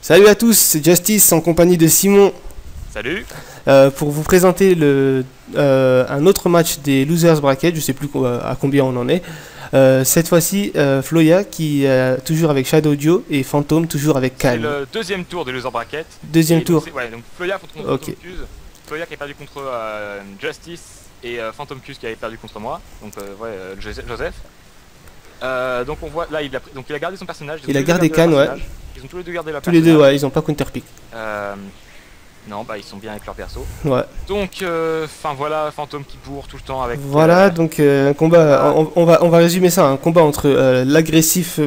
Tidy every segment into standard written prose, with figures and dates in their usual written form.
Salut à tous, c'est Justice en compagnie de Simon Salut. pour vous présenter un autre match des Losers Bracket, je sais plus à combien on en est. Cette fois-ci, Floya qui est toujours avec Shadow Dio et Phantom toujours avec C'est Khan. le deuxième tour des Loser Bracket. Deuxième Et tour. Donc, ouais, donc Floya contre Ok. Phantom Cuse. Floya qui a perdu contre Justice et Phantom Cuse qui avait perdu contre moi. Donc Joseph. Donc on voit là il a gardé son personnage. Il a gardé Khan, ouais. Ils ont tous les deux gardé leur Tous les personnage. deux, ouais, ils ont pas counterpick. Non, bah ils sont bien avec leur perso. Ouais. Donc, enfin voilà, Phantom qui bourre tout le temps avec. Voilà, donc un combat, on va résumer ça, un combat entre l'agressif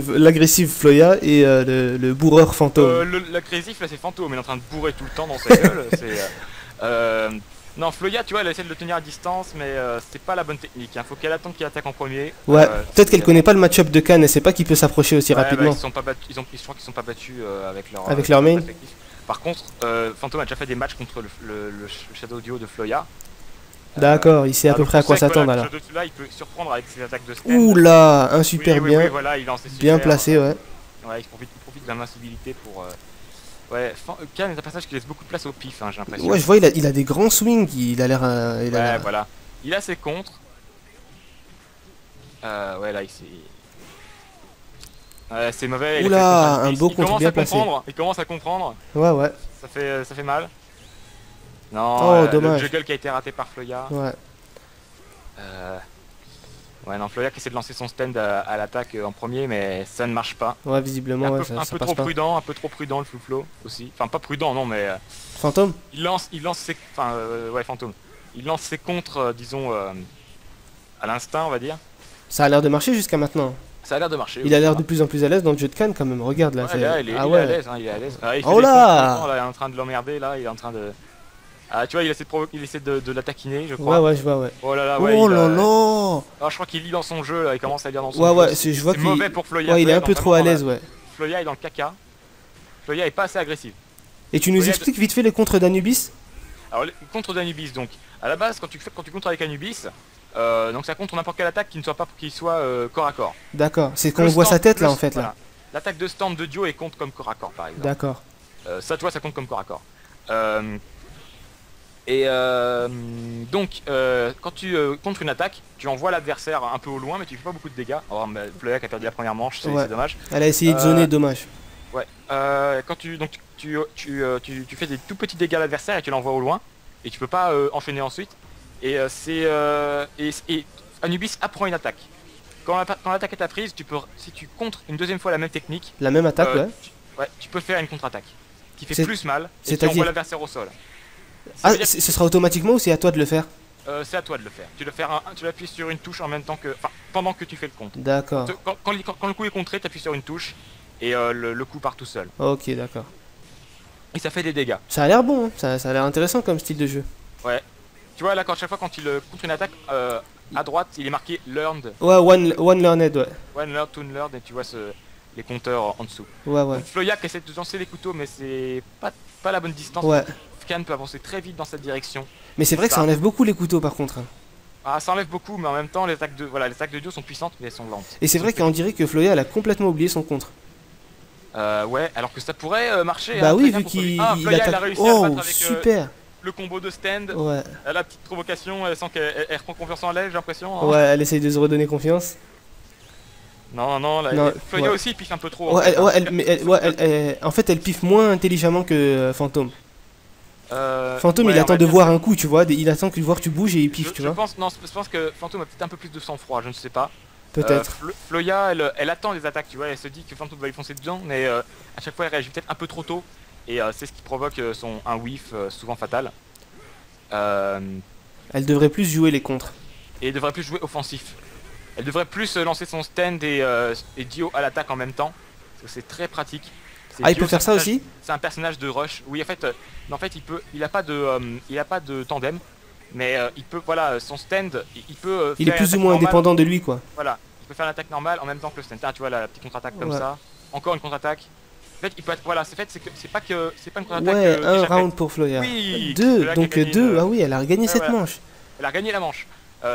Floya et le bourreur Phantom. L'agressif là c'est Phantom, il est en train de bourrer tout le temps dans sa gueule. Non, Floya, tu vois, elle essaie de le tenir à distance, mais c'est pas la bonne technique. Faut qu'elle attende qu'il attaque en premier. Ouais, peut-être qu'elle connaît pas le match-up de Khan et sait pas qu'il peut s'approcher aussi rapidement. Bah, ils sont pas battus, je crois qu'ils sont pas battus avec leur main. respectifs. Par contre, Phantom a déjà fait des matchs contre le Shadow Dio de Floya. D'accord, il sait à peu près à quoi s'attendre alors. Shadow Dio là, il peut surprendre avec ses attaques de stand. Oula, un super bien. Oui, voilà, il lance ses bien super, placé, ouais. Ouais, il profite de l'invincibilité pour. Ouais, Khan est un personnage qui laisse beaucoup de place au pif, hein, j'ai l'impression. Ouais, je vois, il a des grands swings, il a l'air. Ouais, voilà. Il a ses contres. Ouais, là, c'est mauvais. Oula, un beau contre bien placé. Il commence à comprendre. Ouais, ouais. Ça fait mal. Non, oh, dommage. Le juggle qui a été raté par Floya. Ouais. Ouais, non, Floya qui essaie de lancer son stand à l'attaque en premier, mais ça ne marche pas. Ouais, visiblement, ouais, un peu trop prudent, le flow aussi. Enfin, pas prudent, non, mais. Phantom. Il lance ses. Enfin, ouais, Phantom. Il lance ses contres, disons, à l'instinct, on va dire. Ça a l'air de marcher jusqu'à maintenant. Ça a l'air de marcher. Il a l'air de plus en plus à l'aise dans le jeu de Khan quand même. Regarde là. Ouais, là il est à l'aise, hein, il est à l'aise. Il fait oh là, il est en train de l'emmerder là, il est en train de. Ah, tu vois, il essaie de la taquiner, je crois. Ouais, ouais, je vois, ouais. Oh là là, ouais. Oh là là. Ah, je crois qu'il lit dans son jeu là, il commence à lire dans son jeu. Ouais, je vois qu'il est mauvais pour Floya. Ouais, il est un peu trop à l'aise, ouais. Floya est dans le caca. Floya est pas assez agressif. Et tu nous expliques vite fait les contres d'Anubis? Alors, contre d'Anubis, donc, à la base, quand tu contres avec Anubis, donc ça contre n'importe quelle attaque qui soit corps à corps. D'accord, c'est qu'on voit sa tête là en fait là. L'attaque de stand de Dio est compte comme corps à corps par exemple. D'accord. Ça, tu vois, ça compte comme corps à corps. Donc, quand tu contres une attaque, tu envoies l'adversaire un peu au loin, mais tu fais pas beaucoup de dégâts. Alors, Floya qui a perdu la première manche, c'est dommage. Elle a essayé de zoner, dommage. Ouais. Quand tu fais des tout petits dégâts à l'adversaire et tu l'envoies au loin, et tu peux pas enchaîner ensuite. Et Anubis apprend une attaque. Quand l'attaque est apprise, si tu contres une deuxième fois la même technique, la même attaque, ouais. Tu peux faire une contre-attaque qui fait plus mal et qui envoie l'adversaire au sol. Ah, ce sera automatiquement ou c'est à toi de le faire? C'est à toi de le faire. Tu appuies sur une touche en même temps que, pendant que tu fais le compte. D'accord. Quand le coup est contré, tu appuies sur une touche et le coup part tout seul. Ok, d'accord. Et ça fait des dégâts. Ça a l'air bon, hein. Ça a l'air intéressant comme style de jeu. Ouais. Tu vois là, chaque fois quand il contre une attaque, à droite, il est marqué learned. Ouais, one learned, ouais. One learned, two learned, et tu vois les compteurs en dessous. Ouais, ouais. Donc, Floya qui essaie de lancer les couteaux, mais c'est pas la bonne distance. Ouais. Khan peut avancer très vite dans cette direction. Mais c'est vrai que ça enlève beaucoup les couteaux par contre. Ah, ça enlève beaucoup, mais en même temps, les attaques de Dio sont puissantes, mais elles sont lentes. Et c'est vrai qu'on dirait que Floya elle a complètement oublié son contre. Ouais, alors que ça pourrait marcher. Bah hein, oui, vu qu'il attaque. A réussi à battre avec super. Le combo de stand. Ouais. La petite provocation, elle sent qu'elle reprend confiance en elle, j'ai l'impression. Hein. Ouais, elle essaye de se redonner confiance. Non, Floya aussi piffe un peu trop. Ouais, en fait, elle piffe moins intelligemment que Phantom. Phantom, il attend de voir un coup, tu vois. Il attend que tu bouges et il piffe, tu vois. Je pense que Phantom a peut-être un peu plus de sang-froid, je ne sais pas. Peut-être. Floya, elle attend les attaques, tu vois. Elle se dit que Phantom va lui foncer dedans, mais à chaque fois, elle réagit peut-être un peu trop tôt. Et c'est ce qui provoque un whiff souvent fatal. Elle devrait plus jouer les contres. Et elle devrait plus jouer offensif. Elle devrait plus lancer son stand et Dio à l'attaque en même temps. Parce que c'est très pratique. Ah, il peut faire ça aussi? C'est un personnage de rush. Oui, en fait, il a pas de tandem. Mais il peut, voilà, son stand, il peut il est plus ou moins indépendant de lui, quoi. Voilà, il peut faire l'attaque normale en même temps que le stand. Ah, tu vois, la petite contre-attaque comme ça. Encore une contre-attaque. En fait, il peut être, voilà, c'est pas une contre-attaque. Ouais, un round pour Floya. Oui, deux, donc deux. Ah oui, elle a gagné cette manche. Elle a gagné la manche.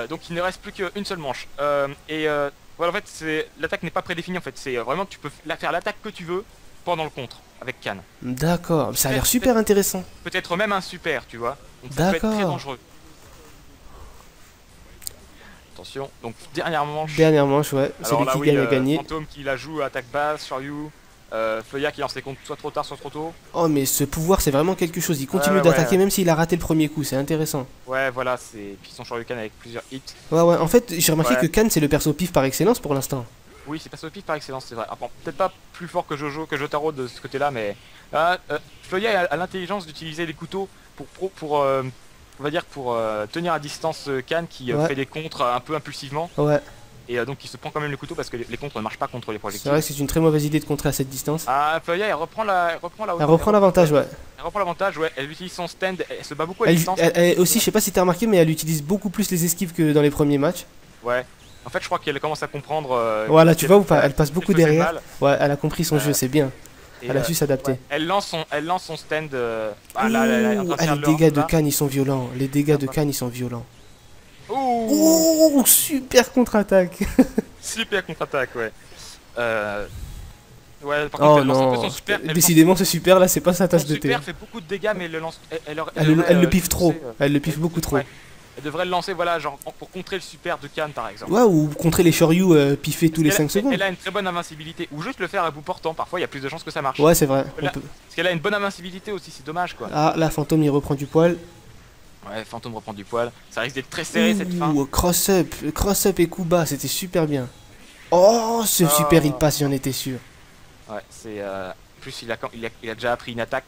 Donc il ne reste plus qu'une seule manche. Voilà, en fait, l'attaque n'est pas prédéfinie. En fait, c'est vraiment tu peux faire l'attaque que tu veux pendant le contre. avec Khan. D'accord, ça a l'air super intéressant. Peut-être même un super, tu vois. Donc ça peut être très D'accord. dangereux. Attention, donc dernière manche. Dernière manche, ouais. Alors Celui là, qui oui, gagne a gagné. Fantôme qui la joue, attaque basse, Shoryu. Floya qui lance les comptes soit trop tard, soit trop tôt. Oh, mais ce pouvoir, c'est vraiment quelque chose. Il continue ouais, d'attaquer ouais. même s'il a raté le premier coup. C'est intéressant. Ouais, voilà, c'est. Puis son Shoryuken avec plusieurs hits. Ouais, ouais. En fait, j'ai remarqué Ouais. que Khan, c'est le perso pif par excellence pour l'instant. Oui, c'est passé au pif par excellence, c'est vrai. Ah, bon, peut-être pas plus fort que Jojo, que Jotaro de ce côté-là, mais. Floya a l'intelligence d'utiliser les couteaux on va dire, pour tenir à distance Khan qui Ouais. fait des contres un peu impulsivement. Ouais. Et donc il se prend quand même les couteaux parce que les contres ne marchent pas contre les C'est projectiles. vrai que c'est une très mauvaise idée de contrer à cette distance. Ah, Floya, elle reprend la Elle reprend l'avantage, ouais. Elle reprend l'avantage, ouais. Elle utilise son stand, elle se bat beaucoup à distance. Elle aussi, je sais pas si t'as remarqué, mais elle utilise beaucoup plus les esquives que dans les premiers matchs. Ouais. En fait, je crois qu'elle commence à comprendre. Voilà, tu vois ou pas, elle passe beaucoup faisait derrière. mal. Ouais, elle a compris son jeu, c'est bien. Et, Elle a su s'adapter. ouais. Elle lance son stand. Ouh, les dégâts de Khan, ils sont violents. Les dégâts de Khan, ils sont violents. Ouh, Ouh, super contre-attaque. super contre-attaque, ouais. Ouais, par Oh contre, elle lance un peu non, son super. décidément ce super là, c'est pas sa tasse Son de thé. super fait beaucoup de dégâts, mais elle le lance. Elle Elle le piffe le trop, lancer, elle le piffe beaucoup trop. ouais. Elle devrait le lancer, voilà, genre pour contrer le super de Khan par exemple. Ouais, ou contrer les Shoryu piffer tous les 5 secondes. Elle a une très bonne invincibilité, ou juste le faire à bout portant, parfois il y a plus de chances que ça marche. Ouais, c'est vrai. Parce qu'elle a une bonne invincibilité aussi, c'est dommage quoi. Ah, là, Fantôme il reprend du poil. Ouais, Fantôme reprend du poil, ça risque d'être très serré cette fin. Ouh, cross-up et coup bas, c'était super bien. Oh, ce super il passe, j'en étais sûr. Ouais, c'est. Plus il a déjà appris une attaque,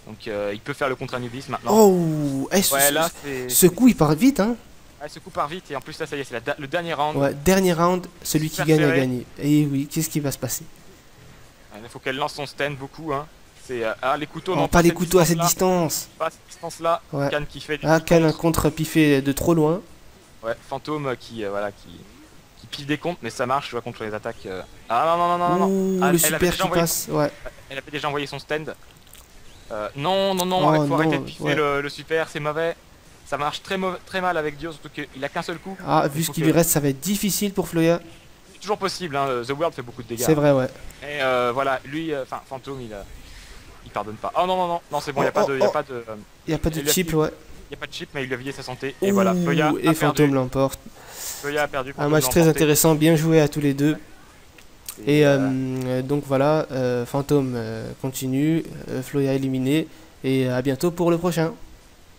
donc il peut faire le contre Anubis maintenant. Oh, ouais, là, ce coup il part vite, hein. Ouais, ce coup part vite, et en plus là, ça y est, c'est le dernier round. Ouais, dernier round, celui qui Super gagne a serré. gagné. Et oui, qu'est-ce qui va se passer? Il faut qu'elle lance son stand beaucoup, hein. C'est. Les couteaux, Oh, non, pas les cette couteaux à cette distance-là. distance. Pas à cette distance-là. Ouais. Khan qui fait du Ah, Khan un contre. contre piffé de trop loin. Ouais, Fantôme qui pile des comptes, mais ça marche, tu vois, contre les attaques. Ah non, non, non, non, non. Ouh, Ah, le elle avait super déjà qui envoyé- passe, ouais. Elle avait déjà envoyé son stand. Non, non, non, Oh, faut arrêter de non, piffer ouais. le super, c'est mauvais. Ça marche très mal avec Dio, surtout qu'il a qu'un seul coup. Ah, Il vu faut ce qu'il que- lui reste, ça va être difficile pour Floya. C'est toujours possible, hein, The World fait beaucoup de dégâts. C'est vrai, ouais. Et voilà, lui, enfin, Fantôme, il pardonne pas. Oh non, non, non, non, c'est bon, Oh, y a pas de. oh, Il y a pas de il lui a chip, fait- ouais. Y a pas de chip, mais il lui a vidé sa santé. Et voilà, Ouh, Floya et a Fantôme perdu. l'emporte. Floya a perdu. Un Fantôme match l'a très emporté. intéressant, bien joué à tous les deux. Et, Et donc voilà, Fantôme continue, Floya éliminé. Et à bientôt pour le prochain.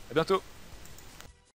à bientôt.